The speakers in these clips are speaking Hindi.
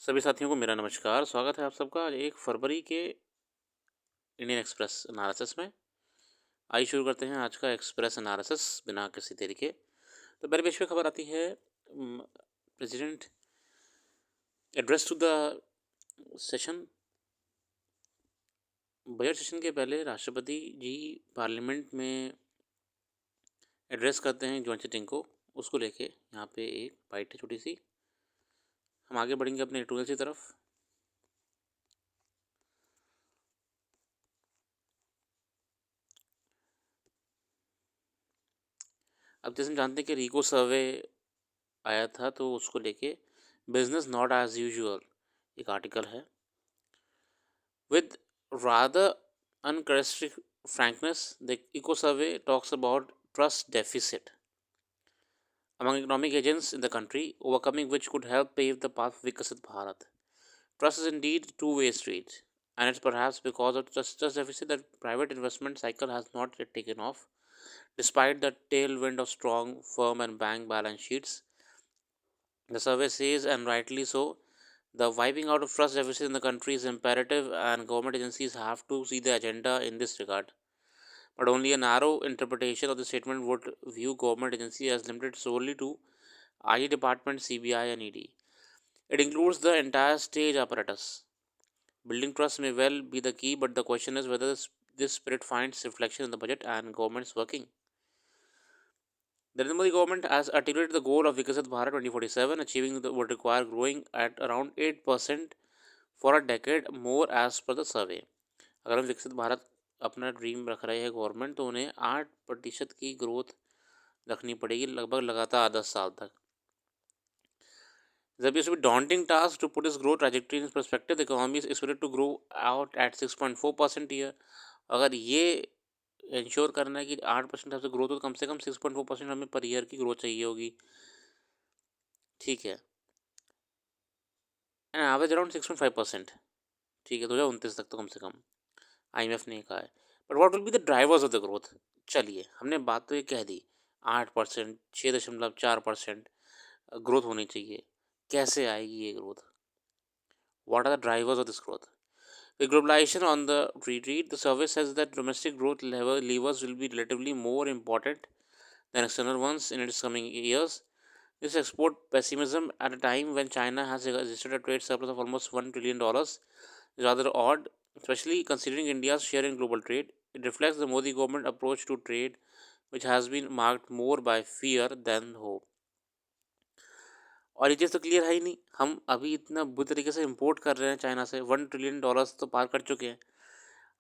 सभी साथियों को मेरा नमस्कार। स्वागत है आप सबका आज 1 फरवरी के इंडियन एक्सप्रेस एनालिसिस में। आइए शुरू करते हैं आज का एक्सप्रेस एनालिसिस बिना किसी देरी के। तो पहले पेज पे खबर आती है president address to the session. Budget session के पहले राष्ट्रपति जी पार्लियामेंट में एड्रेस करते हैं जॉइंट सिटिंग को, उसको लेके यहाँ पे एक बाइट है छोटी सी। हम आगे बढ़ेंगे अपने एडिटोरियल की तरफ। अब जैसे हम जानते हैं कि रीको सर्वे आया था, तो उसको लेके बिजनेस नॉट एज यूजुअल एक आर्टिकल है। With rather uncharacteristic frankness, the Eco Survey talks about trust deficit among economic agents in the country, overcoming which could help pave the path for Vikasit Bharat. Trust is indeed a two-way street, and it's perhaps because of trust deficit that private investment cycle has not yet taken off, despite the tailwind of strong firm and bank balance sheets. The survey says, and rightly so, the wiping out of trust deficit in the country is imperative, and government agencies have to see the agenda in this regard. But only a narrow interpretation of the statement would view government agencies as limited solely to IT department, CBI, and ED. It includes the entire state apparatus. Building trust may well be the key, but the question is whether this spirit finds reflection in the budget and government's working. The Narendra Modi government has articulated the goal of Vikasit Bharat 2047, achieving would require growing at around 8% for a decade more as per the survey. अगर हम विकसित भारत अपना ड्रीम रख रहे हैं गवर्नमेंट, तो उन्हें 8% की ग्रोथ रखनी पड़ेगी लगभग लगातार 10 साल तक. There appears to be a daunting task to put this growth trajectory in perspective. The economy is expected to grow out at 6.4% year. अगर ये इंश्योर करना है कि 8% से ग्रोथ हो, तो कम से कम 6.4% हमें पर ईयर की ग्रोथ चाहिए होगी. ठीक है, एंड एवरेज अराउंड 6.5%. ठीक है, 2029 तक तो कम से कम IMF ने कहा है. But what will be the drivers of the growth? चलिए, हमने बात तो ये कह दी, 8%, 6.4% ग्रोथ होनी चाहिए. कैसे आएगी ये growth? What are the drivers of this growth? With globalization on the retreat, the survey says that domestic growth levers will be relatively more important than external ones in its coming years. This export pessimism at a time when China has registered a trade surplus of almost $1 trillion is rather odd, especially considering India's share in global trade. It reflects the Modi government approach to trade, which has been marked more by fear than hope. और ये चीज़ तो क्लियर है ही नहीं. हम अभी इतना बुरी तरीके से इंपोर्ट कर रहे हैं चाइना से, $1 ट्रिलियन तो पार कर चुके हैं.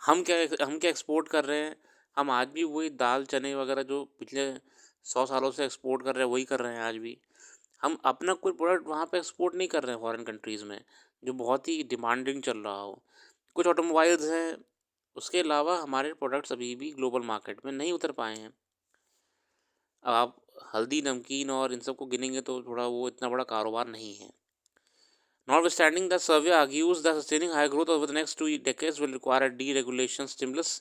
हम क्या एक्सपोर्ट कर रहे हैं? हम आज भी वही दाल चने वगैरह जो पिछले 100 सालों से एक्सपोर्ट कर रहे हैं, वही कर रहे हैं आज भी. हम अपना कोई प्रोडक्ट वहाँ पे एक्सपोर्ट नहीं कर रहे हैं फॉरेन कंट्रीज़ में, जो बहुत ही डिमांडिंग चल रहा हो. कुछ ऑटोमोबाइल्स हैं, उसके अलावा हमारे प्रोडक्ट्स अभी भी ग्लोबल मार्केट में नहीं उतर पाए हैं. अब आप हल्दी नमकीन और इन सबको गिनेंगे तो थोड़ा वो इतना बड़ा कारोबार नहीं है. Notwithstanding, the survey argues that sustaining high growth over the next 2 decades will require a deregulation stimulus,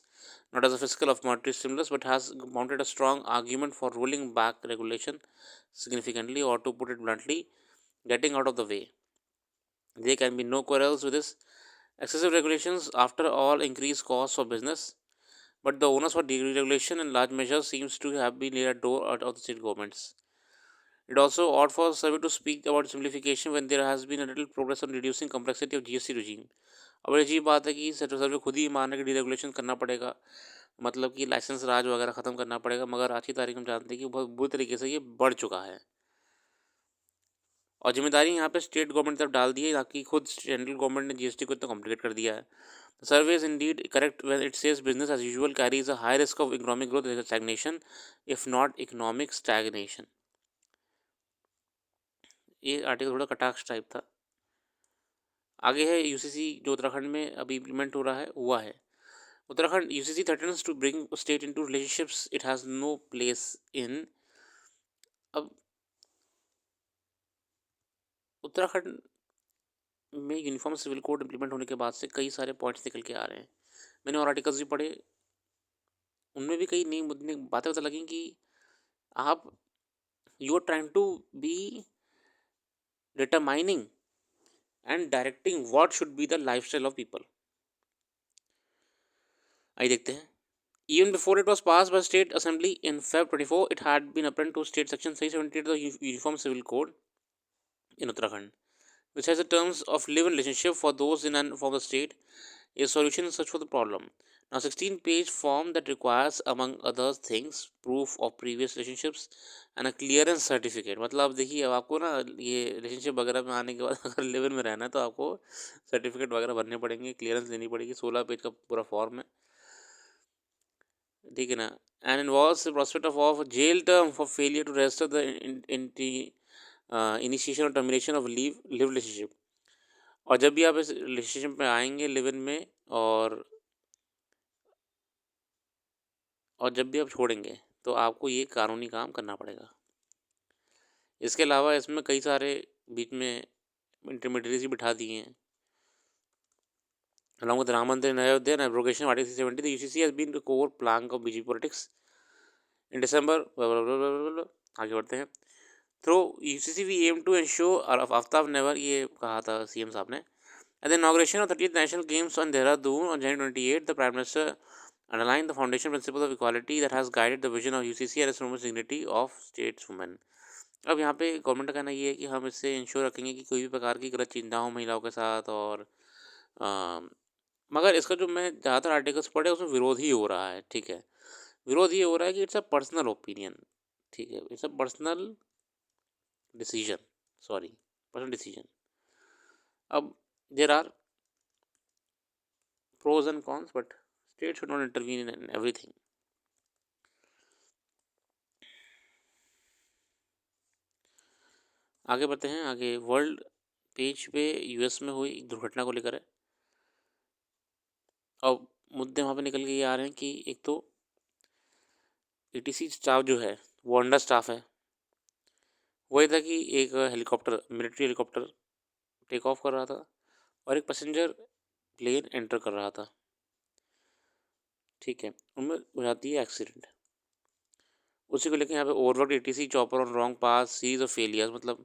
not as a fiscal or monetary stimulus, but has mounted a strong argument for rolling back regulation significantly, or to put it bluntly, getting out of the way. There can be no quarrels with this. Excessive regulations, after all, increase costs for business, but the onus for deregulation in large measure seems to have been laid at door of the state governments. It also odd for survey to speak about simplification when there has been a little progress on reducing complexity of GST regime. अब अजीब बात है कि सर्वे खुद ही मान रहे कि डीरेगुलेशन करना पड़ेगा, मतलब कि लाइसेंस राज वगैरह ख़त्म करना पड़ेगा, मगर आज की तारीख में जानते हैं कि बहुत बुरी तरीके से ये बढ़ चुका है. और जिम्मेदारी यहाँ पे स्टेट गवर्नमेंट तरफ डाल दी है, ताकि खुद सेंट्रल गवर्नमेंट ने GST को इतना कॉम्प्लिकेट कर दिया है. The survey is indeed correct when it says business as usual carries a high risk of economic growth stagnation, if not economic stagnation. ये आर्टिकल थोड़ा कटाक्ष टाइप था. आगे है UCC जो उत्तराखंड में अभी इम्प्लीमेंट हो रहा है, हुआ है. Uttarakhand UCC threatens to bring state into relationships it has no place in. अब उत्तराखंड में यूनिफॉर्म सिविल कोड इम्प्लीमेंट होने के बाद से कई सारे पॉइंट्स निकल के आ रहे हैं. मैंने और आर्टिकल्स भी पढ़े, उनमें भी कई नई मुद्दे बातें पता लगी कि आप you are trying to be determining and directing what should be the lifestyle of people. आइए देखते हैं। Even before it was passed by State Assembly in Feb 24, it had been apparent to State Section 378 of the Uniform Civil Code in Uttarakhand, which has the terms of live-in relationship for those in and from the state, a solution in search for the problem. Now, 16-page form that requires, among other things, proof of previous relationships and a clearance certificate. मतलब देखिए अब आपको ना ये रिलेशनशिप वगैरह में आने के बाद अगर लिव इन में रहना है तो आपको सर्टिफिकेट वगैरह भरने पड़ेंगे, क्लियरेंस लेनी पड़ेगी। 16 पेज का पूरा फॉर्म है, ठीक है ना। And involves the prospect of jail term for failure to register the initiation और टर्मिनेशन ऑफ लिव रिलेशनशिप। और जब भी आप इस रिलेशनशिप में आएंगे लिव इन में, और जब भी आप छोड़ेंगे तो आपको ये कानूनी काम करना पड़ेगा। इसके अलावा इसमें कई सारे बीच में इंटरमीडिएटरीज भी बिठा दिए हैं। Along with Ram Mandir and Ayodhya and abrogation of Article 370, the UCC has been the core plank of BJP politics. In December, आगे बढ़ते हैं। Through UCC, we aim to ensure, और आफ्ताब नेवर ये कहा था सीएम साहब ने, at the inauguration of 30th National Games on Dehradun on January 28, the Prime Minister underlined the foundation principle of equality that has guided the vision of UCC and its promotes dignity of stateswomen. अब यहाँ पे गवर्नमेंट का कहना ये है कि हम इससे इंश्योर रखेंगे कि कोई भी प्रकार की गलत चीज ना हो महिलाओं के साथ। और मगर इसका जो मैं ज़्यादातर आर्टिकल्स पढ़े उसमें विरोध ही हो रहा है, ठीक है। विरोध ये हो रहा है कि इट्स अ पर्सनल ओपिनियन, ठीक है, it's a personal decision, sorry personal decision. अब there are pros and cons, but state should not intervene in everything. आगे बढ़ते हैं। आगे वर्ल्ड पेज पे यूएस में हुई एक दुर्घटना को लेकर है। अब मुद्दे वहाँ पे निकल के ये आ रहे हैं कि एक तो एटीसी स्टाफ जो है वो अंडर स्टाफ है। वही था कि एक helicopter, military helicopter take off कर रहा था और एक पैसेंजर प्लेन एंटर कर रहा था, ठीक है। उनमें हो जाती है एक्सीडेंट। उसी को लेकर यहाँ पे overwork ATC chopper on wrong pass series of failures. मतलब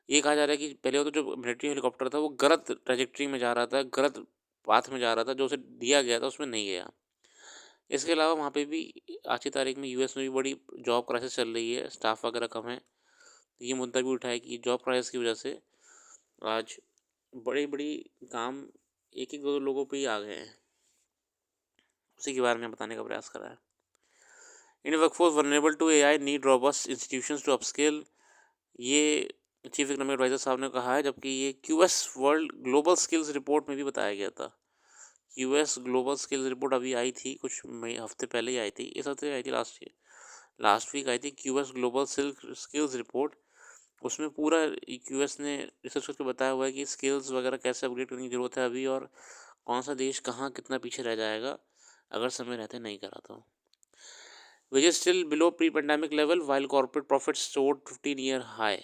ये कहा जा रहा है कि पहले तो जो मिलिट्री हेलीकॉप्टर था वो गलत ट्रैजेक्टरी में जा रहा था, गलत पाथ में जा रहा था, जो उसे दिया गया था उसमें नहीं गया। इसके अलावा वहाँ पे भी आज की तारीख में यूएस में भी बड़ी जॉब क्राइसिस चल रही है, स्टाफ वगैरह कम है। ये मुद्दा भी उठाया कि जॉब क्राइसिस की वजह से आज बड़ी बड़ी काम एक एक दो लोगों पे ही आ गए हैं। उसी के बारे में बताने का प्रयास करा है। Indian workforce vulnerable to AI need robust institutions to upskill, ये चीफ इकोनॉमिक एडवाइजर साहब ने कहा है, जबकि ये QS world global skills report में भी बताया गया था। यूएस ग्लोबल स्किल्स रिपोर्ट अभी आई थी, कुछ हफ्ते पहले ही आई थी, इस हफ्ते आई थी, लास्ट वीक आई थी क्यूएस ग्लोबल स्किल्स रिपोर्ट। उसमें पूरा यूएस ने रिसर्च करके बताया हुआ है कि स्किल्स वगैरह कैसे अपग्रेड करने की ज़रूरत है अभी, और कौन सा देश कहाँ कितना पीछे रह जाएगा अगर समय रहते नहीं करा तो। Which is still below pre pandemic level while corporate profit सोड 15-year हाई।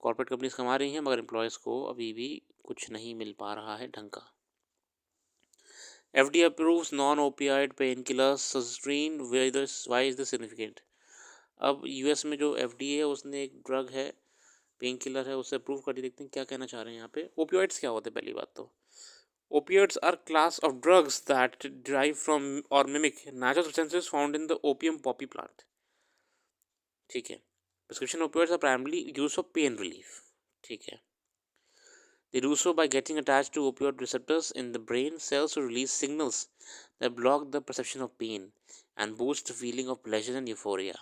कॉर्पोरेट कंपनीज कमा रही हैं मगर एम्प्लॉयज़ को अभी भी कुछ नहीं मिल पा रहा है ढंग का। FDA approves non-opioid painkillers Suzetrine. Why is this significant? अब यूएस में जो एफडीए है उसने एक ड्रग है, पेन किलर है, उसे अप्रूव कर दी। देखते हैं क्या कहना चाह रहे हैं यहाँ पे। ओपियोइड्स क्या होते हैं? पहली बात तो opioids are class of drugs that derive from or mimic natural substances found in the opium poppy plant, ठीक है। Prescription opioids are primarily use for pain relief, ठीक है। They do so by getting attached to opioid receptors in the brain cells to release signals that block the perception of pain and boost the feeling of pleasure and euphoria.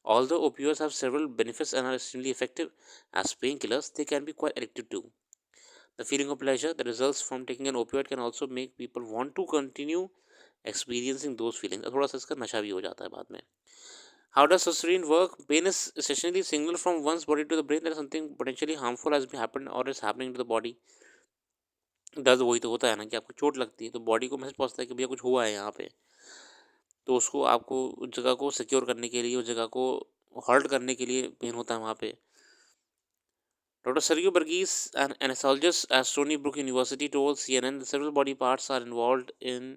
Although opioids have several benefits and are extremely effective as painkillers, they can be quite addictive too. The feeling of pleasure that results from taking an opioid can also make people want to continue experiencing those feelings. थोड़ा सा इसका नशा भी हो जाता है बाद में। How does sustained work? Pain is essentially a signal from one's body to the brain that something potentially harmful has happened or is happening to the body. दर्द वही तो होता है ना कि आपको चोट लगती है तो बॉडी को मैसेज पहुंचता है कि भैया कुछ हुआ है यहाँ पे, तो उसको आपको उस जगह को सिक्योर करने के लिए, उस जगह को हर्ट करने के लिए पेन होता है वहाँ पे। Doctor Sergio Burgess, an anesthesiologist at Stony Brook University, told CNN that several body parts are involved in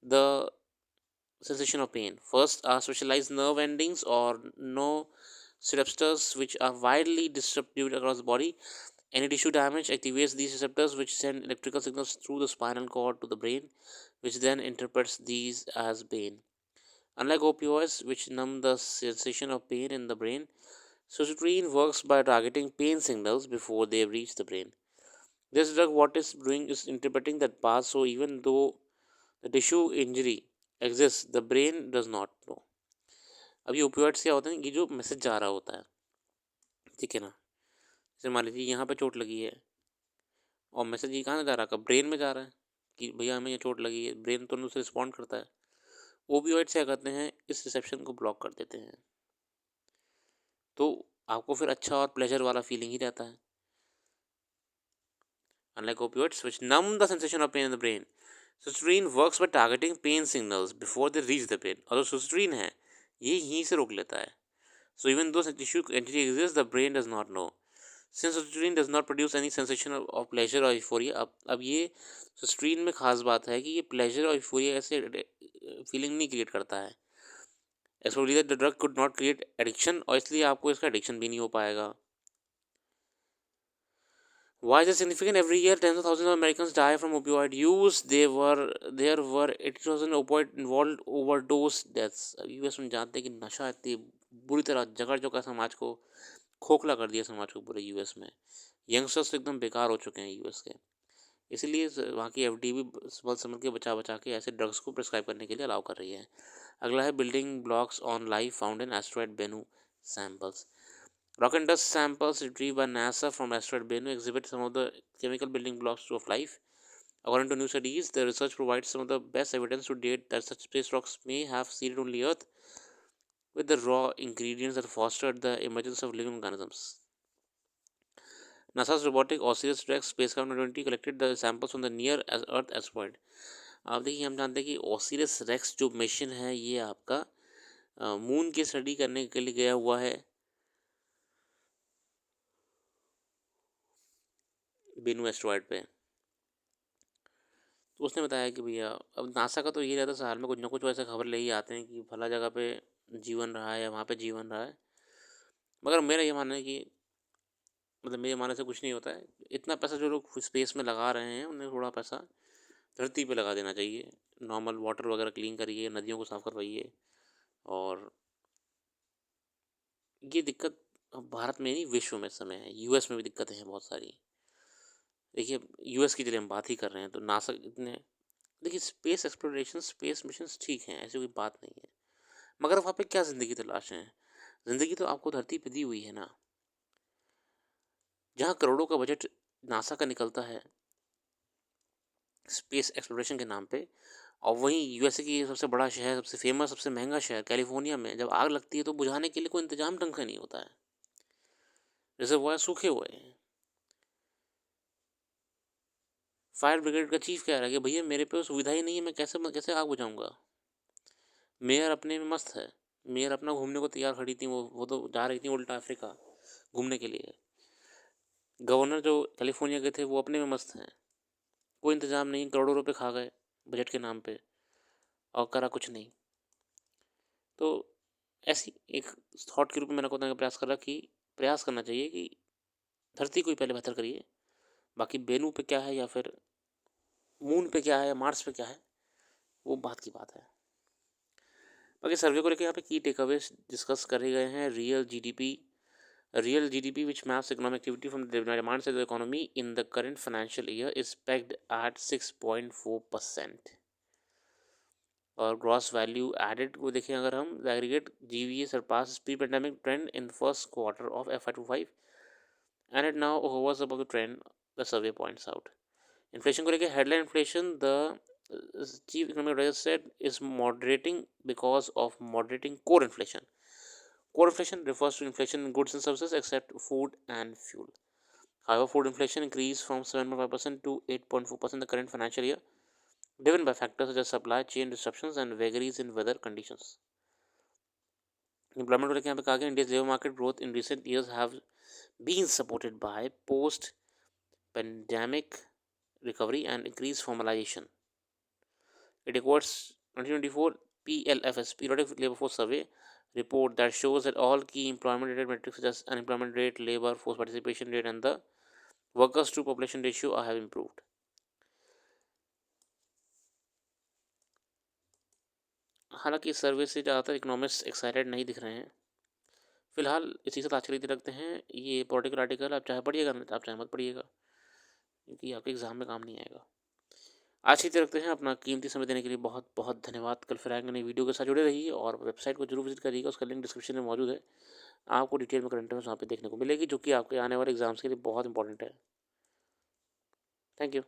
the sensation of pain. First are specialized nerve endings or nociceptors, which are widely distributed across the body. Any tissue damage activates these receptors, which send electrical signals through the spinal cord to the brain, which then interprets these as pain. Unlike opioids, which numb the sensation of pain in the brain, suzetrine works by targeting pain signals before they reach the brain. This drug, what is doing is interpreting that path, so even though the tissue injury exists, the brain does not know. अभी ओपियोइड्स क्या होते हैं कि जो मैसेज जा रहा होता है, ठीक है ना, जैसे मान लीजिए यहाँ पे चोट लगी है और मैसेज ये कहाँ जा रहा है, ब्रेन में जा रहा है कि भैया हमें ये चोट लगी है, ब्रेन तुरंत उसे रिस्पॉन्ड करता है। ओपियोइड्स क्या करते हैं, इस रिसेप्शन को ब्लॉक कर देते हैं, तो आपको फिर अच्छा और प्लेजर वाला फीलिंग ही रहता है। Unlike opioids, which numb the sensation of pain in the brain, suzetrine works by targeting pain signals before they reach the brain. और जो suzetrine है ये यहीं से रोक लेता है. So even though tissue entity exists, the brain does not know. Since suzetrine does not produce any sensation of pleasure or euphoria, अब ये suzetrine में खास बात है कि ये pleasure और euphoria ऐसे फीलिंग नहीं क्रिएट करता है. Explore the drug could not create addiction, और इसलिए आपको इसका एडिक्शन भी नहीं हो पाएगा. Why is it significant? Every year, tens of thousands of Americans die from opioid use. There were 80,000 opioid involved overdose deaths. US में जानते हैं कि नशा इतनी बुरी तरह जगड़ चुका समाज को, खोखला कर दिया समाज को पूरे यूएस में. यंगस्टर्स तो एकदम बेकार हो चुके हैं यूएस के. इसलिए वहाँ की एफडी भी समझ के बचा बचा के ऐसे ड्रग्स को प्रिस्क्राइब करने के लिए अलाउ कर रही है. अगला है building blocks on life found in asteroid Bennu samples. Rock and dust samples retrieved by NASA from asteroid Bennu exhibit some of the chemical building blocks of life. According to new studies, the research provides some of the best evidence to date that such space rocks may have seeded only Earth with the raw ingredients that fostered the emergence of living organisms. NASA's robotic OSIRIS-REx spacecraft 2020 collected the samples from the near Earth asteroid. आप देखिए, हम जानते हैं कि OSIRIS REx जो मिशन है ये आपका मून की स्टडी करने के लिए गया हुआ है बेनू एस्ट्रॉयड पे. तो उसने बताया कि भैया अब नासा का तो ये रहता है साल में कुछ ना कुछ वैसे खबर ले ही आते हैं कि फला जगह पे जीवन रहा है या वहाँ पे जीवन रहा है. मगर मेरा ये मानना है कि मतलब मेरे मानने से कुछ नहीं होता है. इतना पैसा जो लोग स्पेस में लगा रहे हैं उन्हें थोड़ा पैसा धरती पे लगा देना चाहिए. नॉर्मल वाटर वगैरह क्लीन करिए, नदियों को साफ करवाइए. और ये दिक्कत भारत में नहीं विश्व में समय है, यूएस में भी दिक्कतें हैं बहुत सारी. देखिए यूएस की चलिए हम बात ही कर रहे हैं तो नासा इतने, देखिए स्पेस एक्सप्लोरेशन स्पेस मिशंस ठीक हैं, ऐसी कोई बात नहीं है, मगर वहाँ पे क्या ज़िंदगी तलाश है. ज़िंदगी तो आपको धरती पे दी हुई है ना. जहाँ करोड़ों का बजट नासा का निकलता है स्पेस एक्सप्लोरेशन के नाम पे, और वहीं यूएसए की सबसे बड़ा शहर, सबसे फेमस, सबसे महंगा शहर कैलिफोर्निया में जब आग लगती है तो बुझाने के लिए कोई इंतजाम ढंग का नहीं होता है. रिजर्वायर सूखे हुए हैं. फायर ब्रिगेड का चीफ कह रहा है कि भैया मेरे पे सुविधा ही नहीं है, मैं कैसे कैसे आग बुझाऊंगा. मेयर अपने में मस्त है. मेयर अपना घूमने को तैयार खड़ी थी, वो तो जा रही थी उल्टा अफ्रीका घूमने के लिए. गवर्नर जो कैलिफोर्निया के थे वो अपने में मस्त हैं. कोई इंतज़ाम नहीं, करोड़ों रुपए खा गए बजट के नाम पे और करा कुछ नहीं. तो ऐसी एक थॉट के रूप में मैंने को प्रयास करा कि प्रयास करना चाहिए कि धरती को ही पहले बेहतर करिए, बाकी बेनू पे क्या है या फिर मून पे क्या है या मार्स पे क्या है वो बात की बात है. बाकी सर्वे को लेकर यहाँ पे की टेकअवेज डिस्कस करे गए हैं. Real GDP, which maps economic activity from the demand side of the economy in the current financial year, is pegged at 6.4%. और ग्रॉस वैल्यू एडेड को देखें अगर हम, the aggregate GVA surpass pre pandemic trend in first quarter of FY25 and it now hovers above the trend, the survey points out. Inflation को लेकर headline inflation, the chief economic adviser said, is moderating because of moderating core inflation. Core inflation refers to inflation in goods and services except food and fuel. However, food inflation increased from 7.5% to 8.4% in the current financial year, driven by factors such as supply chain disruptions and vagaries in weather conditions. Employment को लेकर यहाँ पे कहा गया, India's labor market growth in recent years have been supported by post-pandemic recovery and increased formalization. It equates 2024 PLFS, Periodic Labor Force Survey, report that shows that all key employment related metrics such as unemployment rate, labor force participation rate, and the workers to population ratio have improved. हालांकि इस सर्वे से ज़्यादातर इकोनॉमिस्ट एक्साइटेड नहीं दिख रहे हैं। फिलहाल इसी के साथ आज के लिए रखते हैं। ये पॉलिटिकल आर्टिकल आप चाहे पढ़िएगा, नहीं तो आप चाहे मत पढ़िएगा, क्योंकि आपके एग्जाम में काम नहीं आएगा। आज ही रखते हैं। अपना कीमती समय देने के लिए बहुत बहुत धन्यवाद। कल फिर आएंगे नई वीडियो के साथ। जुड़े रहिए और वेबसाइट को जरूर विजिट करिएगा, उसका लिंक डिस्क्रिप्शन में मौजूद है। आपको डिटेल में करंट अफेयर्स वहाँ पे देखने को मिलेगी, जो कि आपके आने वाले एग्जाम्स के लिए बहुत इंपॉर्टेंट है। Thank you.